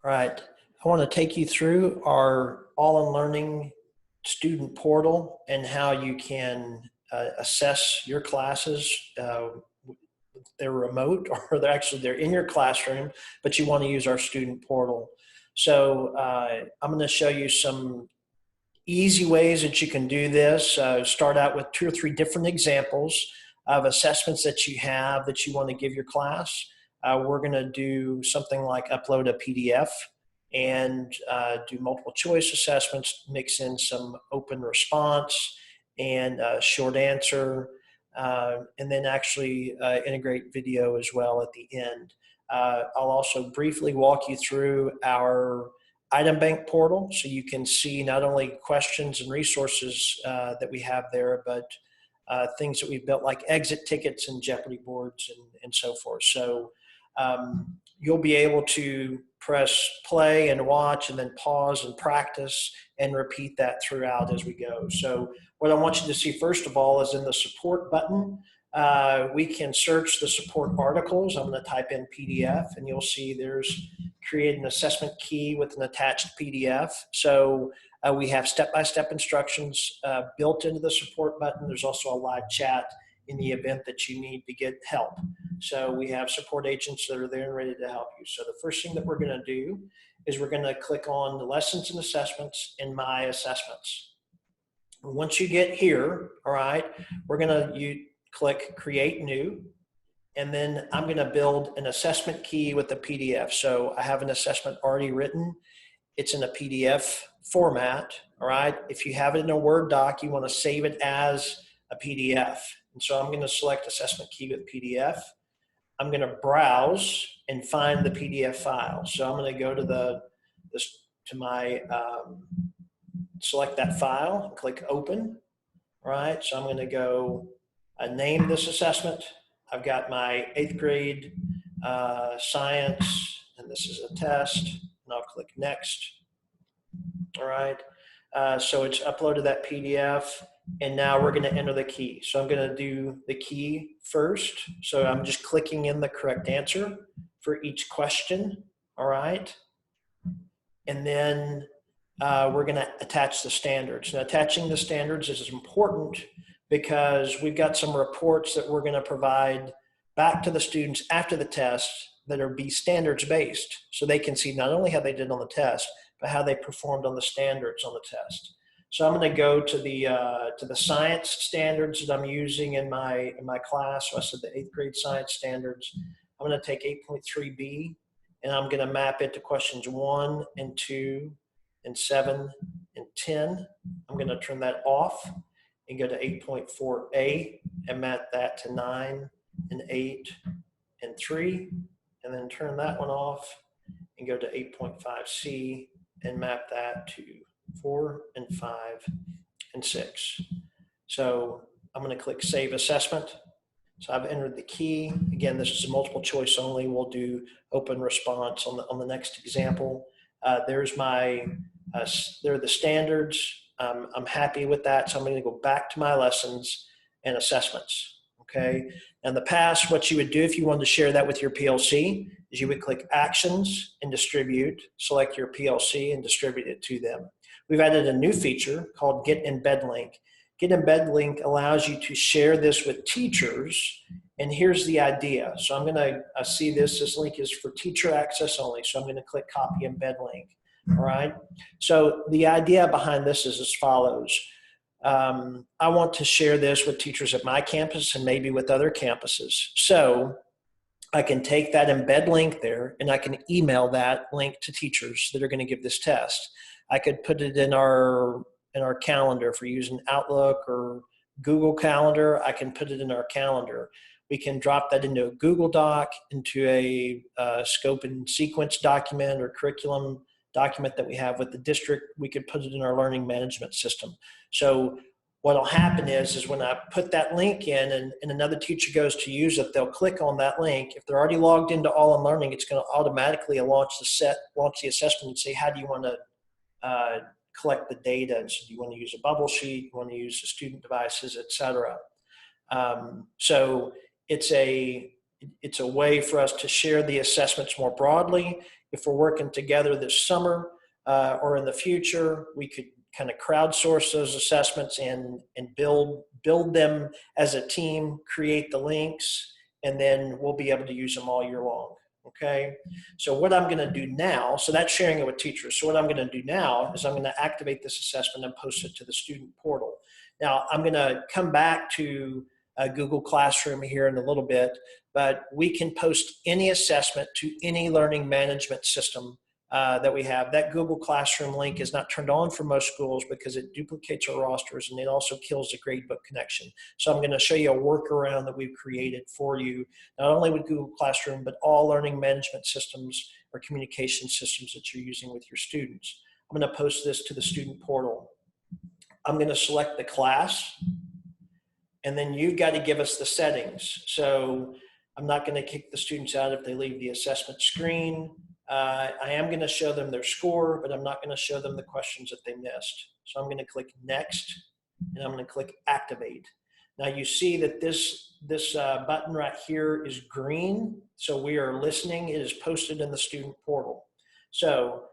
All right, I want to take you through our all-in-learning student portal and how you can assess your classes. They're remote or they're in your classroom, but you want to use our student portal. So I'm going to show you some easy ways that you can do this. Start out with 2 or 3 different examples of assessments that you have that you want to give your class. We're going to do something like upload a PDF and do multiple choice assessments, mix in some open response and short answer, and then actually integrate video as well at the end. I'll also briefly walk you through our item bank portal so you can see not only questions and resources that we have there, but things that we've built like exit tickets and Jeopardy boards and so forth. So you'll be able to press play and watch and then pause and practice and repeat that throughout as we go. So what I want you to see first of all is in the support button, we can search the support articles. I'm going to type in PDF and you'll see there's create an assessment key with an attached PDF. So we have step-by-step instructions built into the support button. There's also a live chat in the event that you need to get help. So we have support agents that are there and ready to help you. So the first thing that we're going to do is we're going to click on the lessons and assessments in My Assessments. Once you get here, all right, we're going to click Create New. And then I'm going to build an assessment key with a PDF. So I have an assessment already written. It's in a PDF format, all right? If you have it in a Word doc, you want to save it as a PDF. And so I'm going to select assessment key with PDF. I'm going to browse and find the PDF file. So I'm going to go to select that file, click open, all right? So I'm going to go name this assessment. I've got my 8th grade science, and this is a test, and I'll click next. All right, so it's uploaded that PDF, and now we're going to enter the key. So I'm going to do the key first. So I'm just clicking in the correct answer for each question, all right? And then we're going to attach the standards. Now, attaching the standards is important because we've got some reports that we're going to provide back to the students after the test that are standards based. So they can see not only how they did on the test, but how they performed on the standards on the test. So I'm going to go to the science standards that I'm using in my class. So I said the 8th grade science standards. I'm going to take 8.3b and I'm going to map it to questions 1 and 2 and 7 and 10. I'm going to turn that off and go to 8.4a and map that to 9 and 8 and 3, and then turn that one off and go to 8.5c and map that to 4 and 5 and 6. So I'm going to click Save Assessment. So I've entered the key. Again, this is a multiple choice only. We'll do open response on the next example. There's there are the standards. I'm happy with that, so I'm going to go back to my lessons and assessments, okay? In the past, what you would do if you wanted to share that with your PLC is you would click Actions and Distribute, select your PLC and distribute it to them. We've added a new feature called Get Embed Link. Get Embed Link allows you to share this with teachers, and here's the idea. So I'm going to see this link is for teacher access only, so I'm going to click Copy Embed Link. All right. So the idea behind this is as follows. I want to share this with teachers at my campus and maybe with other campuses. So I can take that embed link there and I can email that link to teachers that are going to give this test. I could put it in our calendar if we're using Outlook or Google Calendar. I can put it in our calendar. We can drop that into a Google Doc, into a scope and sequence document or curriculum document that we have with the district. We could put it in our learning management system. So what'll happen is when I put that link in and another teacher goes to use it, they'll click on that link. If they're already logged into All in Learning, it's going to automatically launch the assessment and say, how do you want to collect the data? And so do you want to use a bubble sheet? You want to use the student devices, etc. So it's a way for us to share the assessments more broadly if we're working together this summer or in the future, we could kind of crowdsource those assessments and build them as a team, create the links, and then we'll be able to use them all year long. Okay, so what I'm going to do now, so that's sharing it with teachers. So what I'm going to do now is I'm going to activate this assessment and post it to the student portal. Now I'm going to come back to Google Classroom here in a little bit, but we can post any assessment to any learning management system that we have. That Google Classroom link is not turned on for most schools because it duplicates our rosters and it also kills the gradebook connection. So I'm going to show you a workaround that we've created for you, not only with Google Classroom, but all learning management systems or communication systems that you're using with your students. I'm going to post this to the student portal. I'm going to select the class, and then you've got to give us the settings. So I'm not going to kick the students out if they leave the assessment screen. I am going to show them their score, but I'm not going to show them the questions that they missed. So I'm going to click Next, and I'm going to click Activate. Now you see that this button right here is green, so we are listening. It is posted in the student portal. So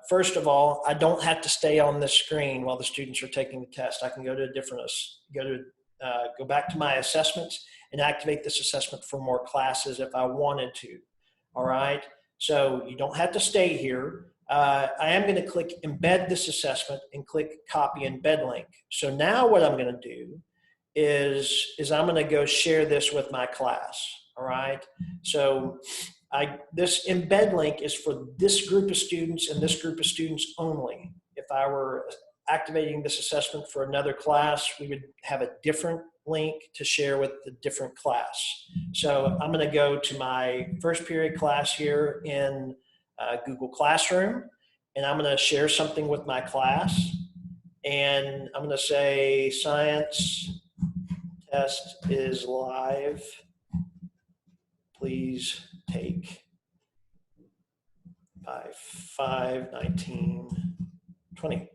first of all, I don't have to stay on this screen while the students are taking the test. I can go to a different, go back to my assessments and activate this assessment for more classes if I wanted to. All right. So you don't have to stay here. I am going to click embed this assessment and click copy embed link. So now what I'm going to do is I'm going to go share this with my class. All right. So this embed link is for this group of students and this group of students only. If I were activating this assessment for another class, we would have a different link to share with the different class. So I'm going to go to my first period class here in Google Classroom, and I'm going to share something with my class. And I'm going to say science test is live. Please take by 5/19/20.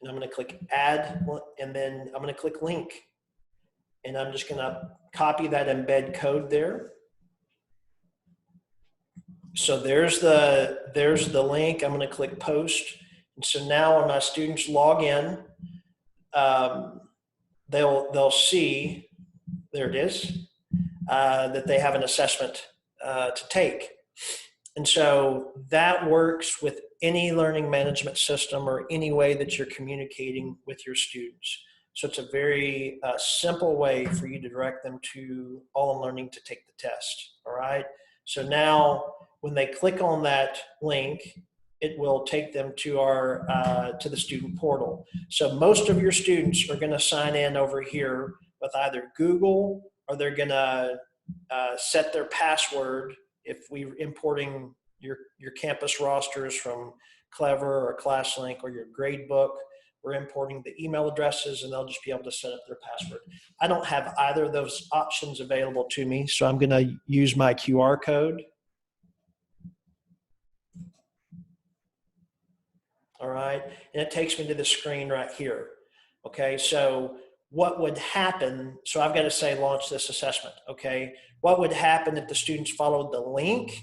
And I'm going to click add, and then I'm going to click link. And I'm just going to copy that embed code there. So there's the link. I'm going to click post. And so now when my students log in, they'll see, there it is, that they have an assessment to take. And so that works with any learning management system or any way that you're communicating with your students. So it's a very simple way for you to direct them to All in Learning to take the test. All right. So now when they click on that link, it will take them to our to the student portal. So most of your students are going to sign in over here with either Google, or they're going to set their password. If we're importing your campus rosters from Clever or ClassLink or your gradebook, we're importing the email addresses, and they'll just be able to set up their password. I don't have either of those options available to me, so I'm going to use my QR code. All right, and it takes me to the screen right here. Okay, so what would happen, so I've got to say launch this assessment, okay? What would happen if the students followed the link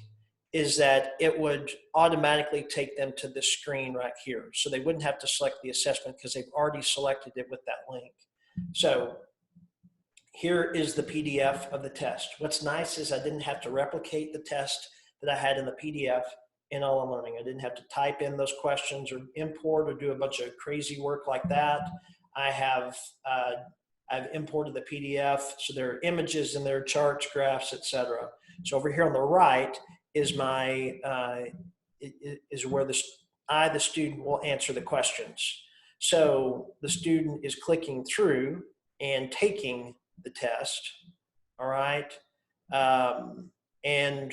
is that it would automatically take them to this screen right here. So they wouldn't have to select the assessment because they've already selected it with that link. So here is the PDF of the test. What's nice is I didn't have to replicate the test that I had in the PDF in All in Learning. I didn't have to type in those questions or import or do a bunch of crazy work like that. I've imported the PDF, so there are images in there, charts, graphs, etc. So over here on the right is my is where the student will answer the questions. So the student is clicking through and taking the test. All right, and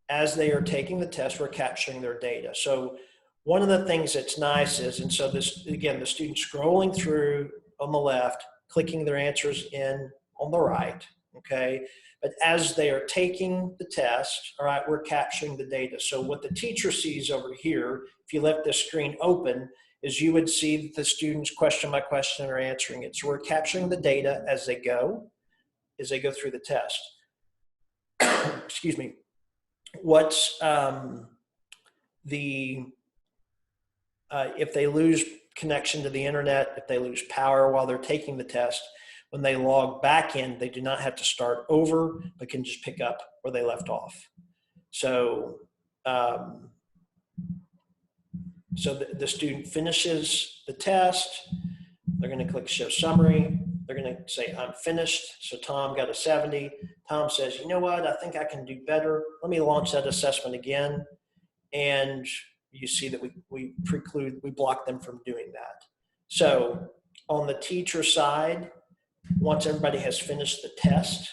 as they are taking the test, we're capturing their data. So one of the things that's nice is, and so this, again, the student scrolling through on the left, clicking their answers in on the right, okay? But as they are taking the test, all right, we're capturing the data. So what the teacher sees over here, if you left this screen open, is you would see that the students question by question are answering it. So we're capturing the data as they go through the test. Excuse me. What's if they lose connection to the internet, if they lose power while they're taking the test, when they log back in, they do not have to start over, but can just pick up where they left off. So, the student finishes the test. They're going to click Show Summary. They're going to say, I'm finished. So Tom got a 70. Tom says, you know what? I think I can do better. Let me launch that assessment again. And you see that we block them from doing that. So on the teacher side, once everybody has finished the test,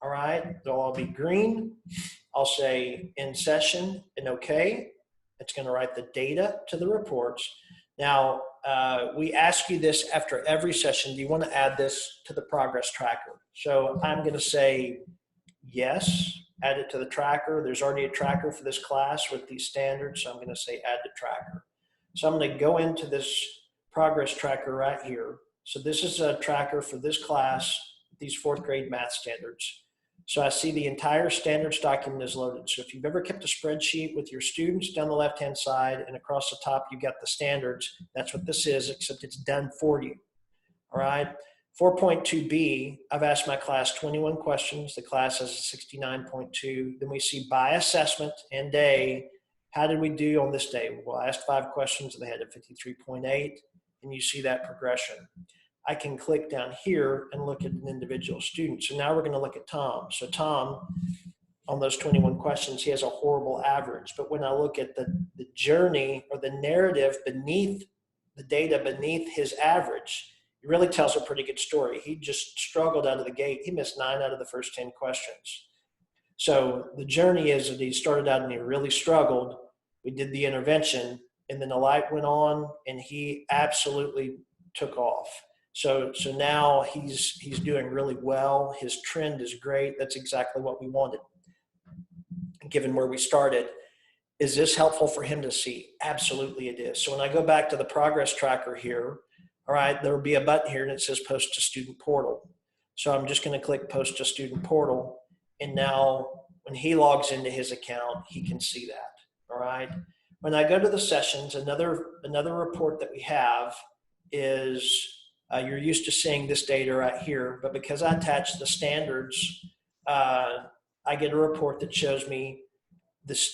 all right, they'll all be green. I'll say in session and okay. It's going to write the data to the reports. Now, we ask you this after every session. Do you want to add this to the progress tracker? So I'm going to say yes, add it to the tracker. There's already a tracker for this class with these standards, so I'm going to say add to tracker. So I'm going to go into this progress tracker right here. So this is a tracker for this class, these fourth grade math standards. So I see the entire standards document is loaded. So if you've ever kept a spreadsheet with your students down the left-hand side and across the top, you've got the standards. That's what this is, except it's done for you. All right. 4.2b, I've asked my class 21 questions. The class has a 69.2. Then we see by assessment and day, how did we do on this day? Well, I asked 5 questions and they had a 53.8, and you see that progression. I can click down here and look at an individual student. So now we're going to look at Tom. So Tom, on those 21 questions, he has a horrible average. But when I look at the journey or the narrative beneath the data beneath his average, it really tells a pretty good story. He just struggled out of the gate. He missed 9 out of the first 10 questions. So the journey is that he started out and he really struggled. We did the intervention, and then the light went on, and he absolutely took off. So now he's doing really well. His trend is great. That's exactly what we wanted, given where we started. Is this helpful for him to see? Absolutely it is. So when I go back to the progress tracker here, all right, there will be a button here and it says Post to Student Portal. So I'm just going to click Post to Student Portal. And now when he logs into his account, he can see that. All right. When I go to the sessions, another report that we have is you're used to seeing this data right here, but because I attach the standards, I get a report that shows me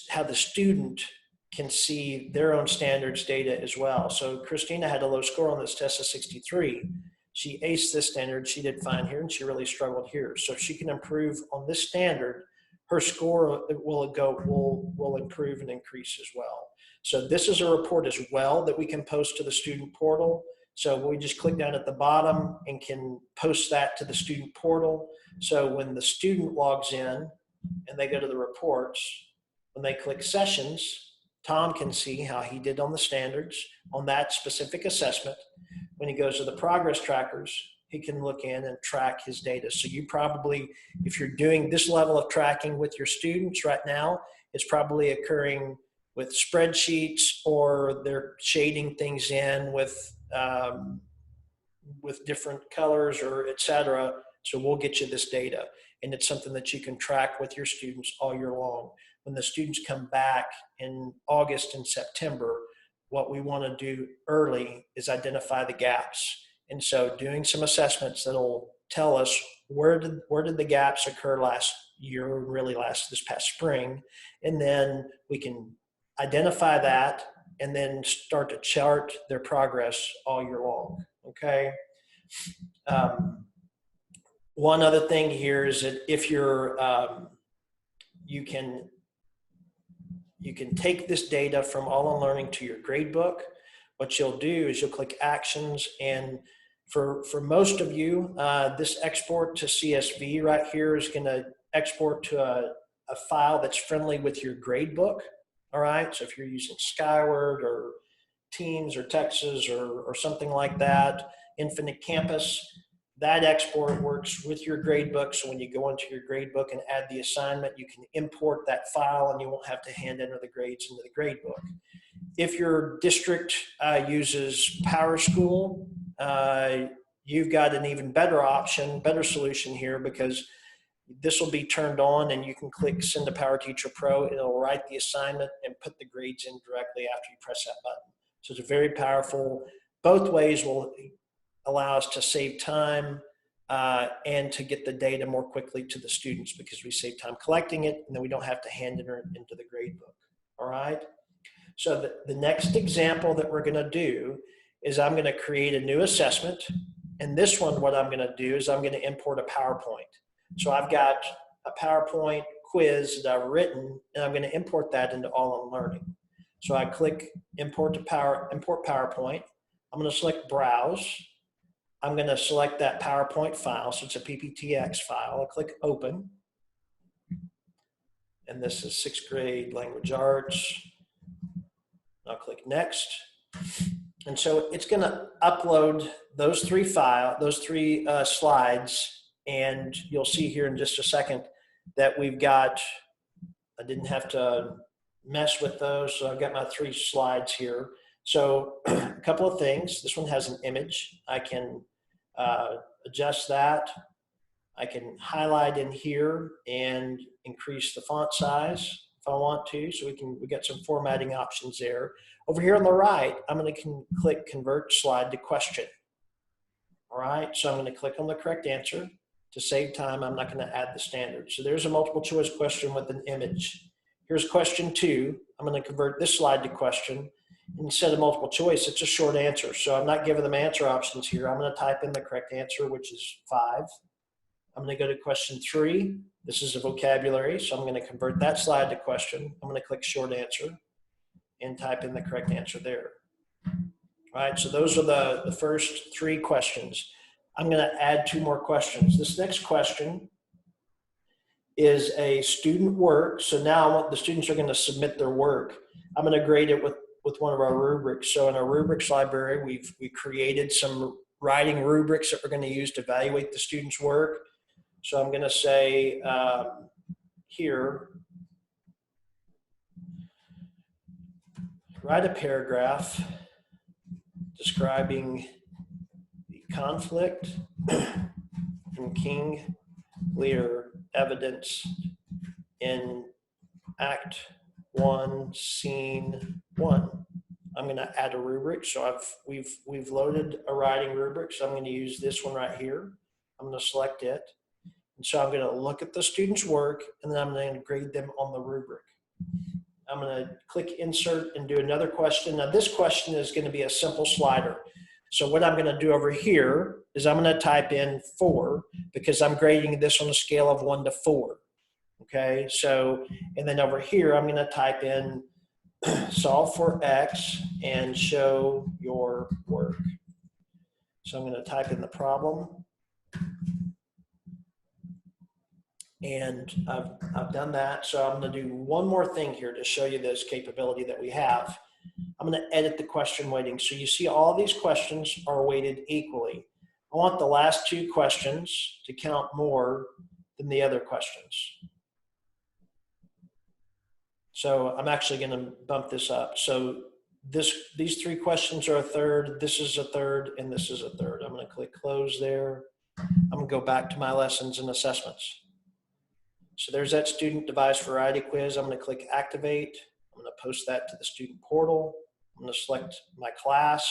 how the student can see their own standards data as well. So Christina had a low score on this test of 63. She aced this standard, she did fine here, and she really struggled here. So if she can improve on this standard, her score will improve and increase as well. So this is a report as well that we can post to the student portal. So we just click down at the bottom and can post that to the student portal. So when the student logs in and they go to the reports, when they click sessions, Tom can see how he did on the standards on that specific assessment. When he goes to the progress trackers, he can look in and track his data. So you probably, if you're doing this level of tracking with your students right now, it's probably occurring with spreadsheets, or they're shading things in with different colors or et cetera. So we'll get you this data, and it's something that you can track with your students all year long. When the students come back in August and September, what we want to do early is identify the gaps. And so doing some assessments that'll tell us where did the gaps occur last year, really this past spring, and then we can identify that and then start to chart their progress all year long, okay? One other thing here is that if you're, you can take this data from All in Learning to your gradebook. What you'll do is you'll click Actions, and for most of you, this export to CSV right here is going to export to a file that's friendly with your gradebook. All right, so if you're using Skyward or Teams or Texas or something like that, Infinite Campus, that export works with your gradebook. So when you go into your gradebook and add the assignment, you can import that file and you won't have to hand enter the grades into the gradebook. If your district uses PowerSchool, you've got an even better option, better solution here, because this will be turned on and you can click Send to Power Teacher Pro. It'll write the assignment and put the grades in directly after you press that button. So it's very powerful. Both ways will allow us to save time and to get the data more quickly to the students, because we save time collecting it and then we don't have to hand it into the grade book. All right. So the next example that we're going to do is I'm going to create a new assessment. And this one, what I'm going to do is I'm going to import a PowerPoint. So I've got a PowerPoint quiz that I've written, and I'm going to import that into All in Learning. So I click import PowerPoint. I'm going to select Browse. I'm going to select that PowerPoint file. So it's a PPTX file. I'll click Open. And this is 6th grade language arts. I'll click Next. And so it's going to upload those three slides. And you'll see here in just a second that we've got, I didn't have to mess with those. So I've got my 3 slides here. So a couple of things. This one has an image. I can adjust that. I can highlight in here and increase the font size if I want to. So we got some formatting options there. Over here on the right, I'm going to click Convert Slide to Question. All right, so I'm going to click on the correct answer. To save time, I'm not going to add the standard. So there's a multiple choice question with an image. Here's question 2. I'm going to convert this slide to question. Instead of multiple choice, it's a short answer. So I'm not giving them answer options here. I'm going to type in the correct answer, which is 5. I'm going to go to question 3. This is a vocabulary, so I'm going to convert that slide to question. I'm going to click short answer and type in the correct answer there. All right, so those are the first 3 questions. I'm going to add 2 more questions. This next question is a student work. So now the students are going to submit their work. I'm going to grade it with one of our rubrics. So in our rubrics library, we created some writing rubrics that we're going to use to evaluate the student's work. So I'm going to say here, write a paragraph describing the conflict in King Lear evidence in Act 1, Scene 1. I'm going to add a rubric. So we've loaded a writing rubric. So I'm going to use this one right here. I'm going to select it. And so I'm going to look at the student's work, and then I'm going to grade them on the rubric. I'm going to click Insert and do another question. Now this question is going to be a simple slider. So what I'm going to do over here is I'm going to type in 4 because I'm grading this on a scale of 1 to 4. Okay, so, and then over here, I'm going to type in solve for X and show your work. So I'm going to type in the problem. And I've done that. So I'm going to do one more thing here to show you this capability that we have. I'm going to edit the question weighting. So you see all these questions are weighted equally. I want the last 2 questions to count more than the other questions. So I'm actually going to bump this up. So these 3 questions are a third, this is a third, and this is a third. I'm going to click close there. I'm going to go back to my lessons and assessments. So there's that student device variety quiz. I'm going to click activate. I'm going to post that to the student portal. I'm going to select my class.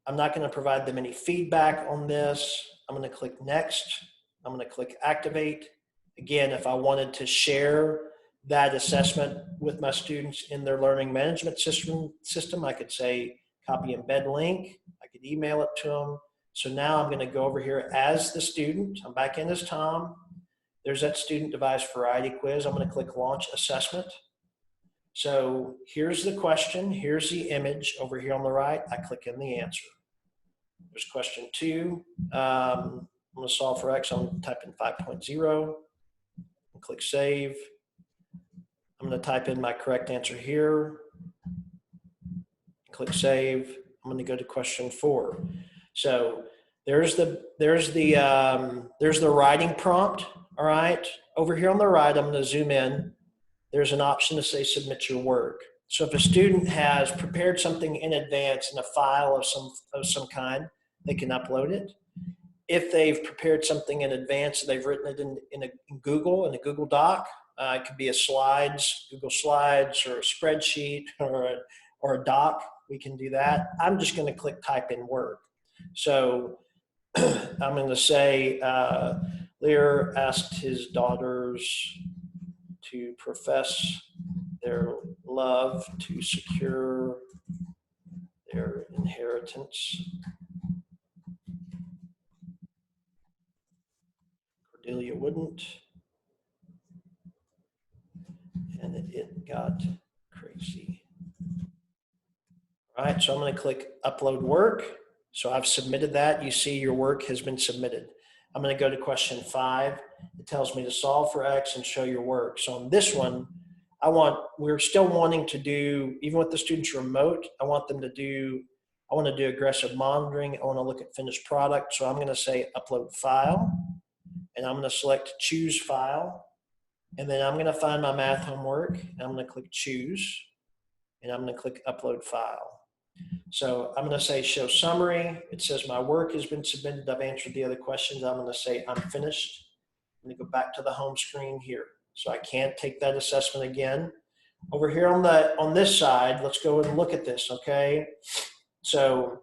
I'm not going to provide them any feedback on this. I'm going to click next. I'm going to click activate. Again, if I wanted to share that assessment with my students in their learning management system, I could say copy embed link. I could email it to them. So now I'm going to go over here as the student. I'm back in as Tom. There's that student device variety quiz. I'm going to click launch assessment. So here's the question. Here's the image over here on the right. I click in the answer. There's question 2. I'm going to solve for X. I'm going to type in 5.0 and click save. I'm going to type in my correct answer here. Click save. I'm going to go to question 4. So there's the writing prompt. All right. Over here on the right, I'm going to zoom in. There's an option to say submit your work. So if a student has prepared something in advance in a file of some kind, they can upload it. if they've prepared something in advance, they've written it in a Google Doc. It could be a Google Slides, or a spreadsheet, or a doc. We can do that. I'm just going to click type in Word. So I'm going to say, Lear asked his daughters to profess their love to secure their inheritance. Cordelia wouldn't, and it got crazy. All right, so I'm going to click Upload Work. So I've submitted that. You see your work has been submitted. I'm going to go to question 5. It tells me to solve for X and show your work. So on this one, we're still wanting to do, even with the students remote, I want to do aggressive monitoring. I want to look at finished product. So I'm going to say Upload File, and I'm going to select Choose File. And then I'm going to find my math homework, and I'm going to click Choose, and I'm going to click Upload File. So I'm going to say Show Summary. It says my work has been submitted. I've answered the other questions. I'm going to say I'm finished. I'm going to go back to the home screen here. So I can't take that assessment again. Over here on this side, let's go and look at this, okay? So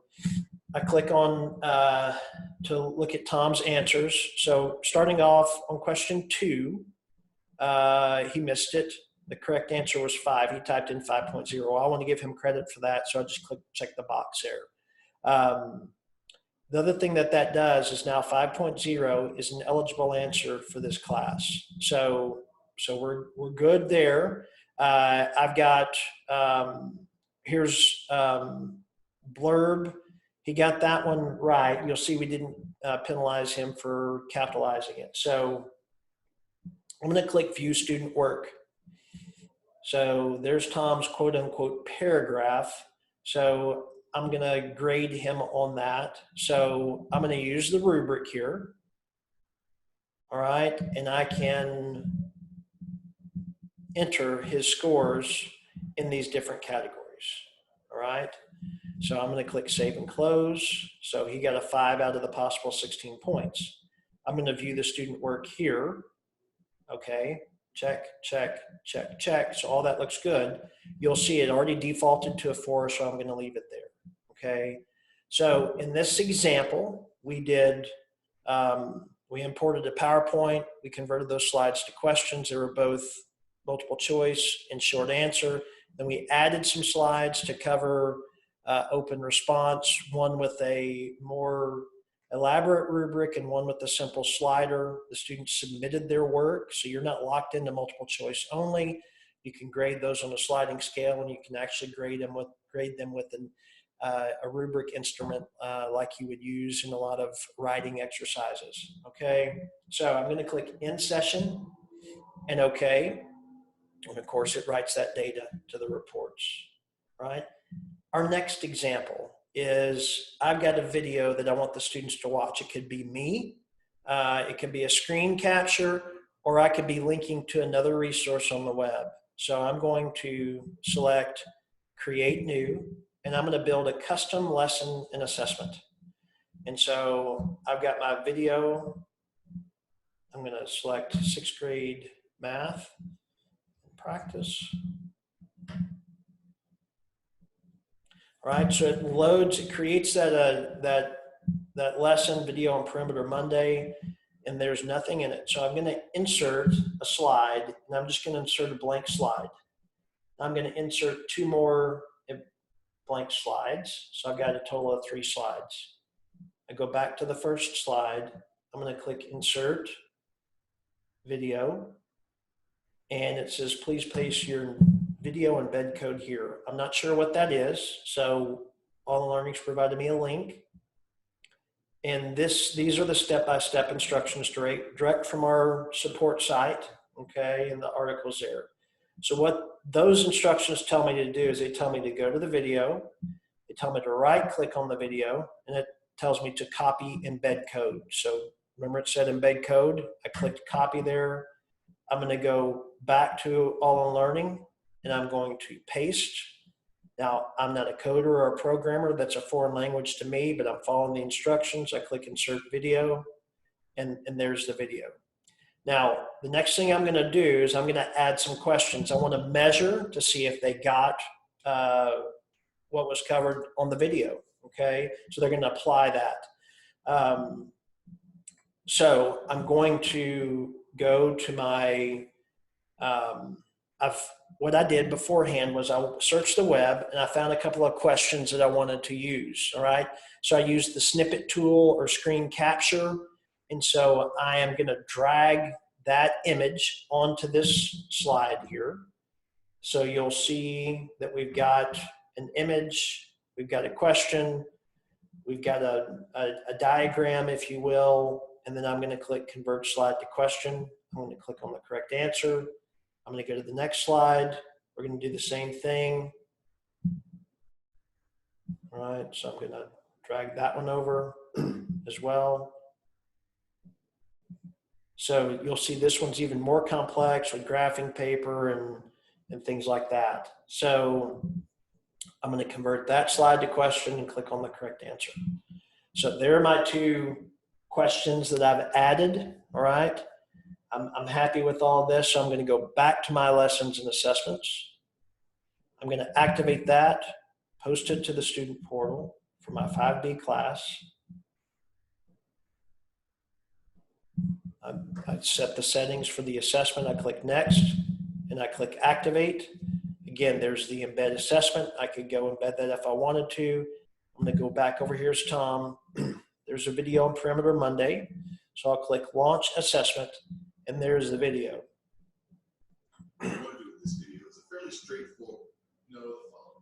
I click on to look at Tom's answers. So starting off on question 2, he missed it. The correct answer was 5. He typed in 5.0. I want to give him credit for that, so I just check the box there. The other thing that does is now 5.0 is an eligible answer for this class. So we're good there. I've got, here's blurb. He got that one right. You'll see we didn't penalize him for capitalizing it. So I'm going to click View Student Work. So there's Tom's quote unquote paragraph. So I'm going to grade him on that. So I'm going to use the rubric here. All right. And I can enter his scores in these different categories. All right. So I'm going to click Save and Close. So he got a 5 out of the possible 16 points. I'm going to view the student work here. Okay. Check, check, check, check. So all that looks good. You'll see it already defaulted to a 4, so I'm going to leave it there. Okay. So in this example, we did, we imported a PowerPoint. We converted those slides to questions. They were both multiple choice and short answer. Then we added some slides to cover open response, one with a more elaborate rubric and one with a simple slider. The students submitted their work, so you're not locked into multiple choice only. You can grade those on a sliding scale, and you can actually grade them with a rubric instrument like you would use in a lot of writing exercises. Okay, so I'm going to click End Session and OK, and of course it writes that data to the reports. Right. Our next example is I've got a video that I want the students to watch. It could be me, it could be a screen capture, or I could be linking to another resource on the web. So I'm going to select Create New, and I'm going to build a custom lesson and assessment. And so I've got my video. I'm going to select 6th grade math practice. Right, so it loads, it creates that lesson video on Perimeter Monday, and there's nothing in it. So I'm going to insert a slide, and I'm just going to insert a blank slide. I'm going to insert 2 more blank slides. So I've got a total of 3 slides. I go back to the first slide. I'm going to click Insert Video, and it says, please place your video embed code here. I'm not sure what that is. So All Learning's provided me a link. And these are the step-by-step instructions direct from our support site, okay, and the article's there. So what those instructions tell me to do is they tell me to go to the video, they tell me to right-click on the video, and it tells me to copy embed code. So remember it said embed code? I clicked copy there. I'm going to go back to All Learning, and I'm going to paste Now, I'm not a coder or a programmer. That's a foreign language to me, but I'm following the instructions. I click insert video, and there's the video. Now, the next thing I'm going to do is I'm going to add some questions. I want to measure to see if they got what was covered on the video, okay? So they're going to apply that. So I'm going to go to my, what I did beforehand was I searched the web and I found a couple of questions that I wanted to use, all right? So I used the snippet tool or screen capture. And so I am going to drag that image onto this slide here. So you'll see that we've got an image, we've got a question, we've got a diagram, if you will, and then I'm going to click Convert Slide to Question. I'm going to click on the correct answer. I'm going to go to the next slide. We're going to do the same thing. All right, so I'm going to drag that one over as well. So you'll see this one's even more complex with graphing paper and things like that. So I'm going to convert that slide to question and click on the correct answer. So there are my two questions that I've added, all right? I'm happy with all this, so I'm going to go back to my lessons and assessments. I'm going to activate that, post it to the student portal for my 5B class. I set the settings for the assessment. I click next and I click activate. Again, there's the embed assessment. I could go embed that if I wanted to. I'm going to go back over here as Tom. There's a video on Perimeter Monday. So I'll click launch assessment and there's the video.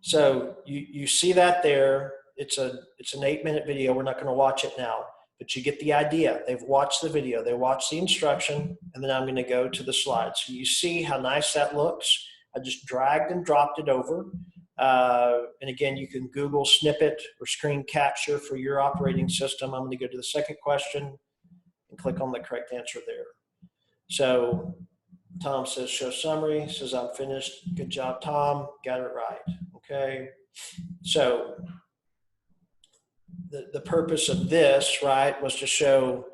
So you see that there. It's an 8-minute video. We're not going to watch it now. But you get the idea. They've watched the video, they watched the instruction, and then I'm going to go to the slides. So you see how nice that looks. I just dragged and dropped it over. And again, you can Google snippet or screen capture for your operating system. I'm going to go to the second question and click on the correct answer there. So Tom says show summary, says I'm finished. Good job, Tom. Got it right. Okay. So the purpose of this, right, was to show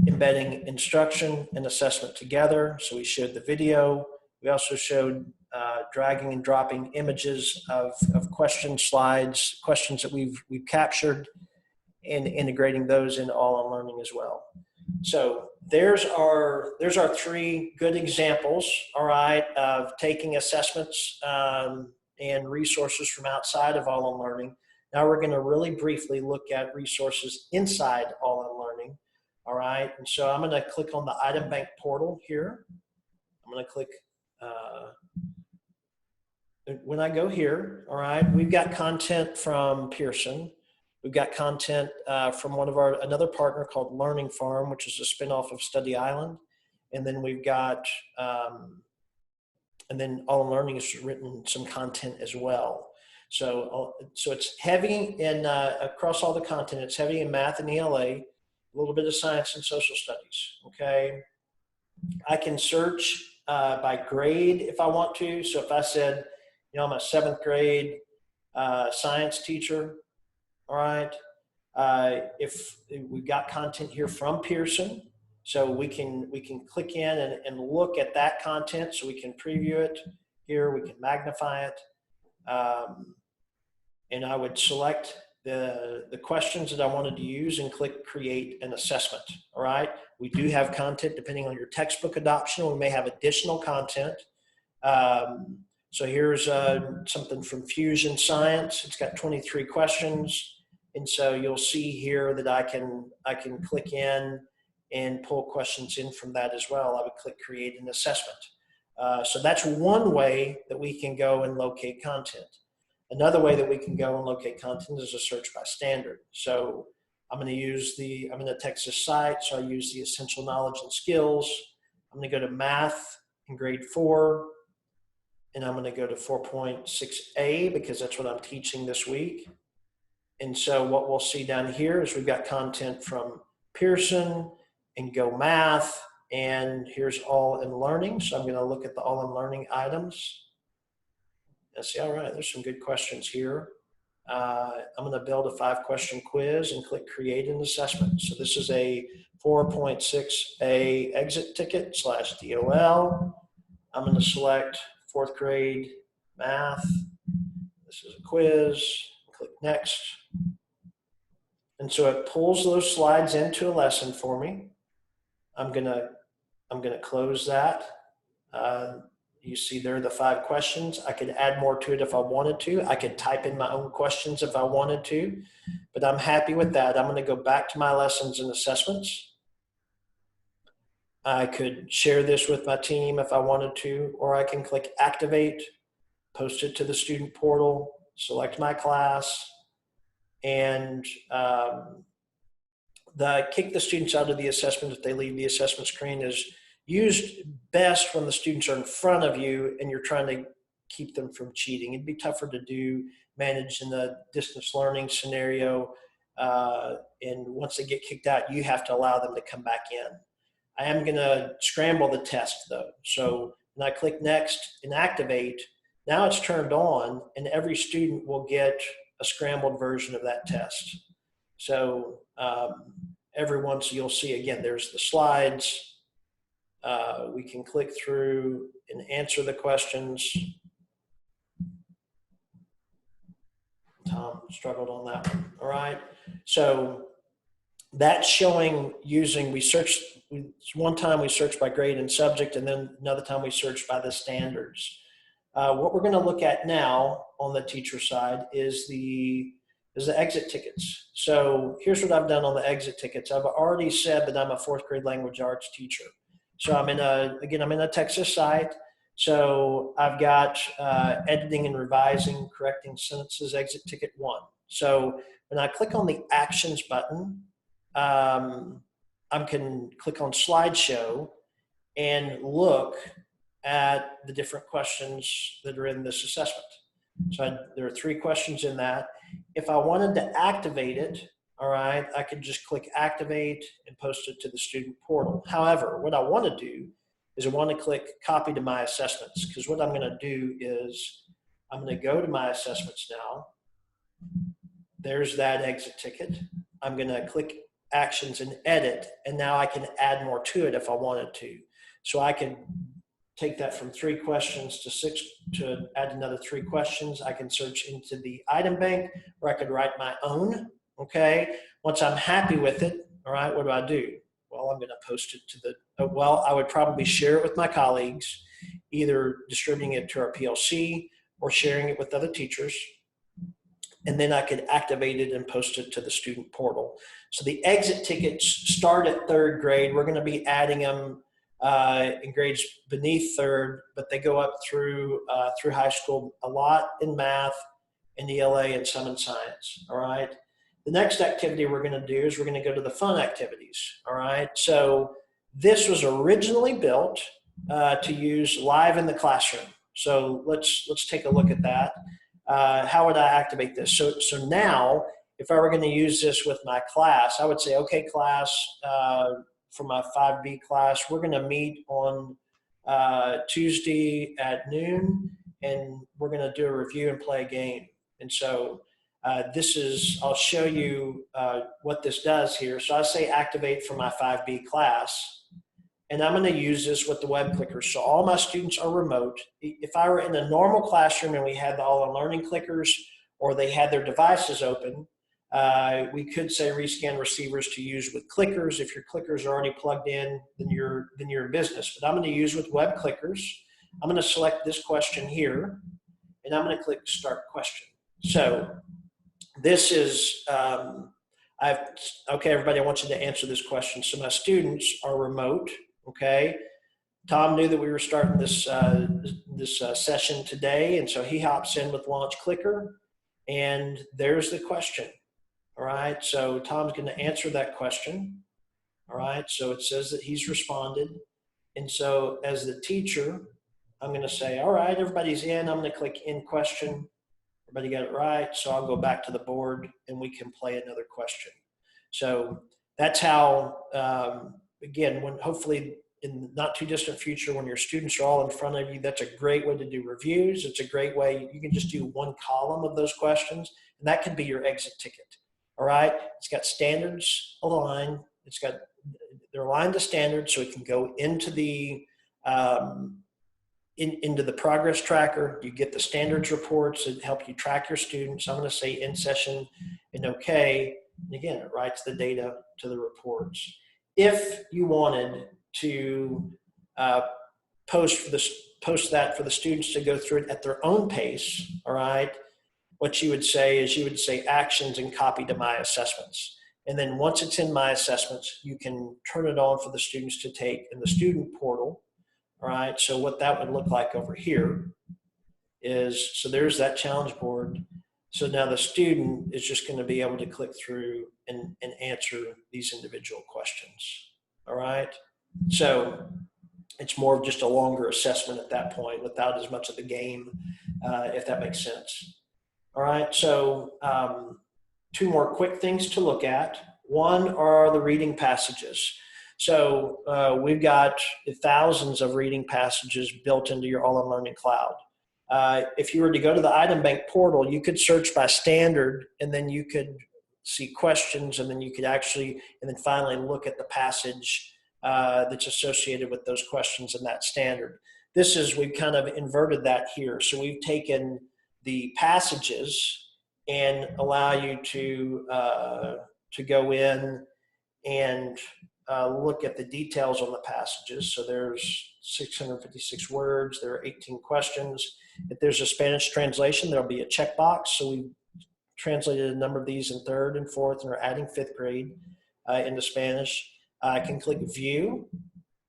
embedding instruction and assessment together. So we showed the video. We also showed dragging and dropping images of question slides, questions that we've captured, and integrating those into All on Learning as well. So there's our 3 good examples, all right, of taking assessments and resources from outside of All on Learning. Now we're going to really briefly look at resources inside All on Learning, all right? And so I'm going to click on the item bank portal here. I'm going to click, when I go here, all right, we've got content from Pearson. We've got content from another partner called Learning Farm, which is a spinoff of Study Island. And then we've got, and then All on Learning has written some content as well. So it's heavy in, across all the content, it's heavy in math and ELA, a little bit of science and social studies, okay? I can search by grade if I want to. So if I said, you know, I'm a 7th grade science teacher, all right? If we've got content here from Pearson, so we can click in and look at that content, so we can preview it here, we can magnify it. And I would select the questions that I wanted to use and click create an assessment, all right? We do have content depending on your textbook adoption. We may have additional content. So here's something from Fusion Science. It's got 23 questions. And so you'll see here that I can click in and pull questions in from that as well. I would click create an assessment. So that's one way that we can go and locate content. Another way that we can go and locate content is a search by standard. So I'm in the Texas site, so I use the essential knowledge and skills. I'm going to go to math in grade 4, and I'm going to go to 4.6a because that's what I'm teaching this week. And so what we'll see down here is we've got content from Pearson and Go Math, and here's All in Learning. So I'm going to look at the All in Learning items. And see, all right, there's some good questions here. I'm going to build a 5-question quiz and click create an assessment. So this is a 4.6a exit ticket / DOL. I'm going to select 4th grade math. This is a quiz. Click next. And so it pulls those slides into a lesson for me. I'm gonna close that. You see there are the 5 questions. I could add more to it if I wanted to. I could type in my own questions if I wanted to, but I'm happy with that. I'm gonna go back to my lessons and assessments. I could share this with my team if I wanted to, or I can click activate, post it to the student portal, select my class, and kick the students out of the assessment if they leave the assessment screen is used best when the students are in front of you and you're trying to keep them from cheating. It'd be tougher to do manage in the distance learning scenario. And once they get kicked out, you have to allow them to come back in. I am going to scramble the test though. So when I click next and activate, now it's turned on and every student will get a scrambled version of that test. So every once you'll see again, there's the slides. We can click through and answer the questions. Tom struggled on that one. All right. So that's showing using, one time we searched by grade and subject, and then another time we searched by the standards. What we're going to look at now on the teacher side is the exit tickets. So here's what I've done on the exit tickets. I've already said that I'm a 4th grade language arts teacher. So I'm in a Texas site. So I've got editing and revising, correcting sentences, exit ticket 1. So when I click on the actions button, I can click on slideshow and look at the different questions that are in this assessment. So there are 3 questions in that. If I wanted to activate it, all right, I could just click activate and post it to the student portal. However, what I want to do is I want to click copy to my assessments, because what I'm going to do is I'm going to go to my assessments now. There's that exit ticket. I'm going to click actions and edit, and now I can add more to it if I wanted to. So I can take that from 3 questions to 6 to add another 3 questions. I can search into the item bank, or I could write my own. Okay. Once I'm happy with it, all right, what do? Well, I'm going to post it to I would probably share it with my colleagues, either distributing it to our PLC or sharing it with other teachers. And then I could activate it and post it to the student portal. So the exit tickets start at 3rd grade. We're going to be adding them in grades beneath 3rd, but they go up through high school, a lot in math, in ELA, and some in science. All right. The next activity we're going to do is we're going to go to the fun activities. All right. So this was originally built to use live in the classroom. So let's take a look at that. How would I activate this? So now, if I were going to use this with my class, I would say, okay, class, for my 5B class, we're going to meet on Tuesday at noon, and we're going to do a review and play a game. And so I'll show you what this does here. So I say activate for my 5B class, and I'm going to use this with the web clickers. So all my students are remote. If I were in a normal classroom and we had all our learning clickers, or they had their devices open, we could say rescan receivers to use with clickers. If your clickers are already plugged in, then you're in business. But I'm going to use with web clickers. I'm going to select this question here, and I'm going to click start question. So this is, okay, everybody, I want you to answer this question. So my students are remote, okay? Tom knew that we were starting this session today, and so he hops in with launch clicker, and there's the question. All right, so Tom's going to answer that question. All right, so it says that he's responded. And so as the teacher, I'm going to say, all right, everybody's in. I'm going to click in question. Everybody got it right. So I'll go back to the board and we can play another question. So that's how, again, when hopefully in the not too distant future, when your students are all in front of you, that's a great way to do reviews. It's a great way, you can just do one column of those questions, and that can be your exit ticket. All right, it's got standards aligned, they're aligned to standards, so it can go into the into the progress tracker. You get the standards reports that help you track your students. I'm going to say in session and okay. And again, it writes the data to the reports. If you wanted to post that for the students to go through it at their own pace, all right, what you would say is you would say actions and copy to my assessments. And then once it's in my assessments, you can turn it on for the students to take in the student portal. All right, so what that would look like over here is, so there's that challenge board. So now the student is just going to be able to click through and answer these individual questions. All right, so it's more of just a longer assessment at that point without as much of the game, if that makes sense. All right, so two more quick things to look at. One are the reading passages. So we've got thousands of reading passages built into your All in Learning Cloud. If you were to go to the item bank portal, you could search by standard, and then you could see questions, and then you could actually, and then finally look at the passage that's associated with those questions in that standard. We've kind of inverted that here. So we've taken the passages and allow you to go in and look at the details on the passages. So there's 656 words, there are 18 questions. If there's a Spanish translation, there'll be a checkbox. So we translated a number of these in third and fourth, and are adding fifth grade into Spanish. I can click view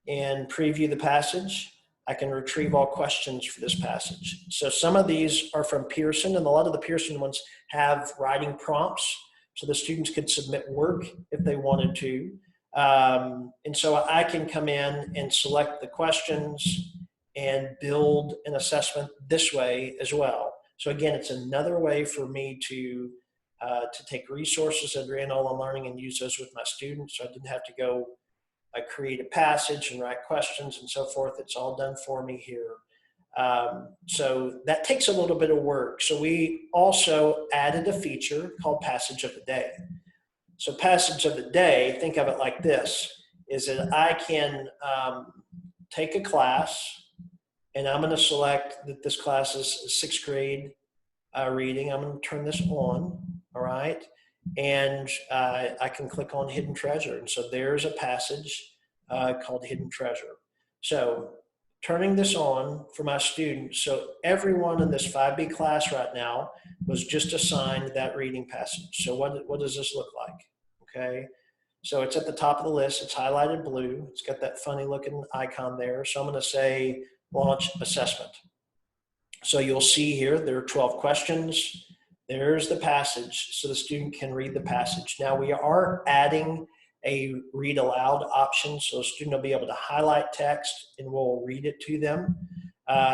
and preview the passage. I can retrieve all questions for this passage. So some of these are from Pearson, and a lot of the Pearson ones have writing prompts, so the students could submit work if they wanted to. And so I can come in and select the questions and build an assessment this way as well. So again, it's another way for me to take resources that are in All in Learning and use those with my students. So I didn't have to go create a passage and write questions and so forth. It's all done for me here. So that takes a little bit of work. So we also added a feature called Passage of the Day. So Passage of the Day, think of it like this, is that I can take a class, and I'm going to select that this class is sixth grade reading. I'm going to turn this on, all right? And I can click on Hidden Treasure. And so there's a passage called Hidden Treasure. So turning this on for my students, so everyone in this 5B class right now was just assigned that reading passage. So what does this look like? Okay, so it's at the top of the list. It's highlighted blue. It's got that funny looking icon there. So I'm going to say Launch Assessment. So you'll see here there are 12 questions. There's the passage, so the student can read the passage. Now we are adding a read aloud option, so a student will be able to highlight text and we'll read it to them.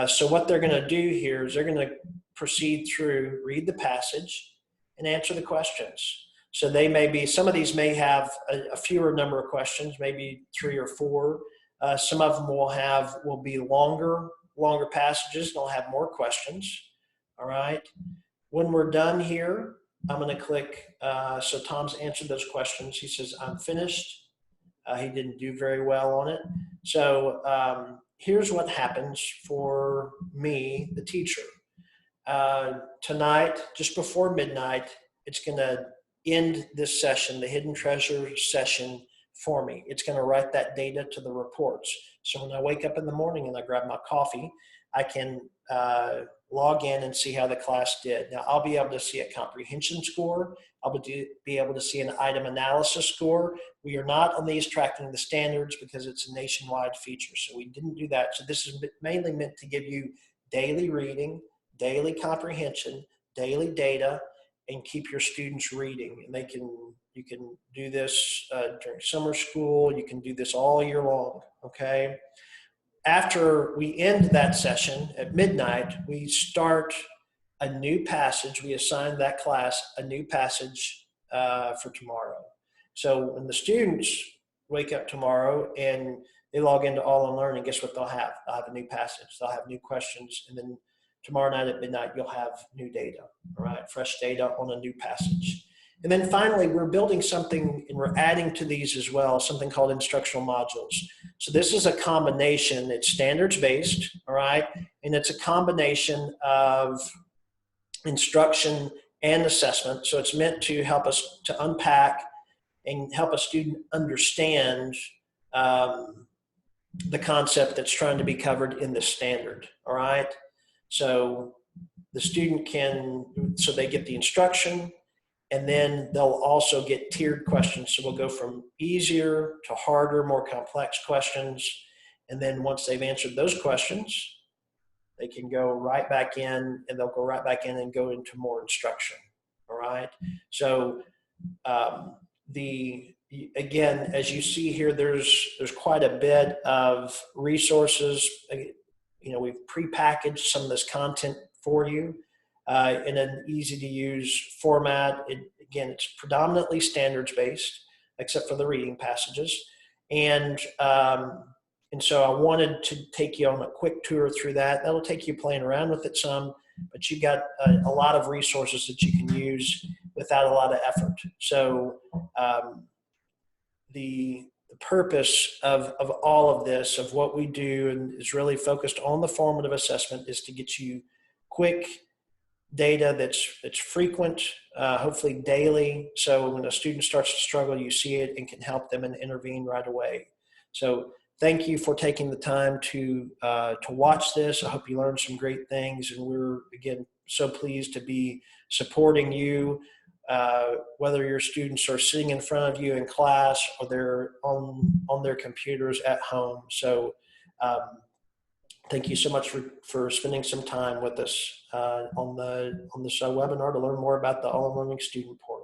So what they're going to do here is they're going to proceed through, read the passage, and answer the questions. So they may be, some of these may have a fewer number of questions, maybe 3 or 4. Some of them will be longer passages, and they'll have more questions. All right. When we're done here, I'm going to click, so Tom's answered those questions. He says, I'm finished. He didn't do very well on it. So here's what happens for me, the teacher. Tonight, just before midnight, it's going to end this session, the Hidden Treasure session, for me. It's going to write that data to the reports. So when I wake up in the morning and I grab my coffee, I can log in and see how the class did. Now I'll be able to see a comprehension score. I'll be able to see an item analysis score. We are not on these tracking the standards because it's a nationwide feature. So we didn't do that. So this is mainly meant to give you daily reading, daily comprehension, daily data, and keep your students reading. And you can do this during summer school. You can do this all year long, okay? After we end that session at midnight, we start a new passage. We assign that class a new passage for tomorrow. So when the students wake up tomorrow and they log into All in Learn, and guess what they'll have? They'll have a new passage. They'll have new questions. And then tomorrow night at midnight, you'll have new data, all right? Fresh data on a new passage. And then finally, we're building something, and we're adding to these as well, something called instructional modules. So this is a combination. It's standards-based, all right? And it's a combination of instruction and assessment. So it's meant to help us to unpack and help a student understand the concept that's trying to be covered in the standard, all right? So the student so they get the instruction, and then they'll also get tiered questions. So we'll go from easier to harder, more complex questions. And then once they've answered those questions, they can go right back in, and they'll go right back in and go into more instruction, all right? So again, as you see here, there's quite a bit of resources. You know, we've prepackaged some of this content for you in an easy to use format. Again, it's predominantly standards based, except for the reading passages. And so I wanted to take you on a quick tour through that. That'll take you playing around with it some, but you've got a lot of resources that you can use without a lot of effort. So the purpose of all of this, of what we do, and is really focused on the formative assessment, is to get you quick data that's frequent, hopefully daily. So when a student starts to struggle, you see it and can help them and intervene right away. So thank you for taking the time to watch this. I hope you learned some great things, and we're, again, so pleased to be supporting you, whether your students are sitting in front of you in class or they're on their computers at home. So thank you so much for spending some time with us on this webinar to learn more about the All in Learning student portal.